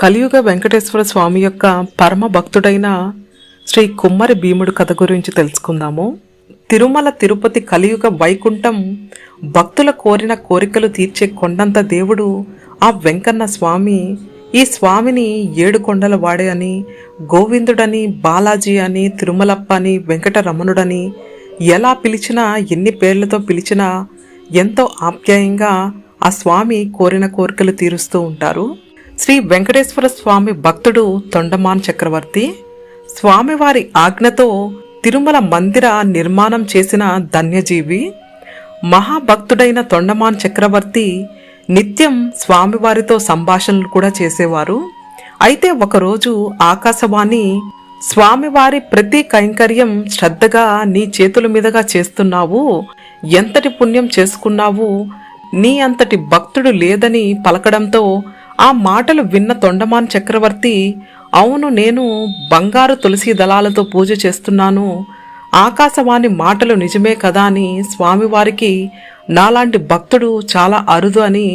కలియుగ వెంకటేశ్వర స్వామి యొక్క పరమ భక్తుడైన శ్రీ కుమ్మరి భీముడు కథ గురించి తెలుసుకుందాము. తిరుమల తిరుపతి కలియుగ వైకుంఠం భక్తుల కోరిన కోరికలు తీర్చే కొండంత దేవుడు ఆ వెంకన్న స్వామి. ఈ స్వామిని 7 కొండల వాడే అని, గోవిందుడని, బాలాజీ అని, తిరుమలప్ప అని, వెంకటరమణుడని ఎలా పిలిచినా, ఎన్ని పేర్లతో పిలిచినా ఎంతో ఆప్యాయంగా ఆ స్వామి కోరిన కోరికలు తీరుస్తూ ఉంటారు. శ్రీ వెంకటేశ్వర స్వామి భక్తుడు తొండమాన్ చక్రవర్తి. స్వామివారి ఆజ్ఞతో తిరుమల మందిర నిర్మాణం చేసిన ధన్యజీవి. మహాభక్తుడైన తొండమాన్ చక్రవర్తి నిత్యం స్వామివారితో సంభాషణలు కూడా చేసేవారు. అయితే ఒకరోజు ఆకాశవాణి, స్వామివారి ప్రతి కైంకర్యం శ్రద్ధగా నీ చేతుల మీదుగా చేస్తున్నావు, ఎంతటి పుణ్యం చేసుకున్నావు, నీ అంతటి భక్తుడు లేదని పలకడంతో ఆ మాటలు విన్న తొండమాన్ చక్రవర్తి, అవును, నేను బంగారు తులసి దళాలతో పూజ చేస్తున్నాను, ఆకాశవాణి మాటలు నిజమే కదా అని స్వామివారికి నాలాంటి భక్తుడు చాలా అరుదు అని,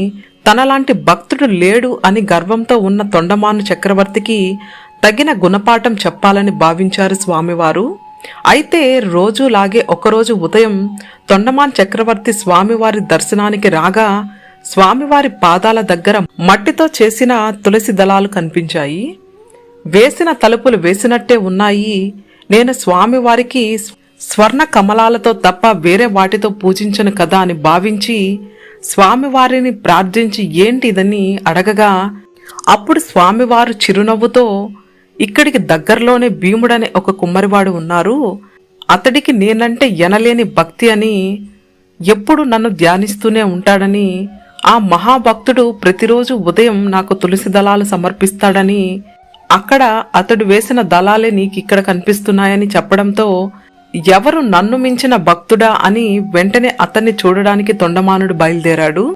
తనలాంటి భక్తుడు లేడు అని గర్వంతో ఉన్న తొండమాను చక్రవర్తికి తగిన గుణపాఠం చెప్పాలని భావించారు స్వామివారు. అయితే రోజులాగే ఒకరోజు ఉదయం తొండమాన్ చక్రవర్తి స్వామివారి దర్శనానికి రాగా స్వామివారి పాదాల దగ్గర మట్టితో చేసిన తులసి దళాలు కనిపించాయి. వేసిన తలుపులు వేసినట్టే ఉన్నాయి. నేను స్వామివారికి స్వర్ణ కమలాలతో తప్ప వేరే వాటితో పూజించను కదా అని భావించి స్వామివారిని ప్రార్థించి ఏంటి ఇదని అడగగా, అప్పుడు స్వామివారు చిరునవ్వుతో, ఇక్కడికి దగ్గరలోనే భీముడనే ఒక కుమ్మరివాడు ఉన్నారు, అతడికి నేనంటే ఎనలేని భక్తి అని, ఎప్పుడు నన్ను ధ్యానిస్తూనే ఉంటాడని, ఆ మహాభక్తుడు ప్రతిరోజు ఉదయం నాకు తులసి దళాలు సమర్పిస్తాడని, అక్కడ అతడు వేసిన దళాలే నీకిక్కడ కనిపిస్తున్నాయని చెప్పడంతో, ఎవరు నన్ను మించిన భక్తుడా అని వెంటనే అతన్ని చూడడానికి తొండమానుడు బయలుదేరాడు.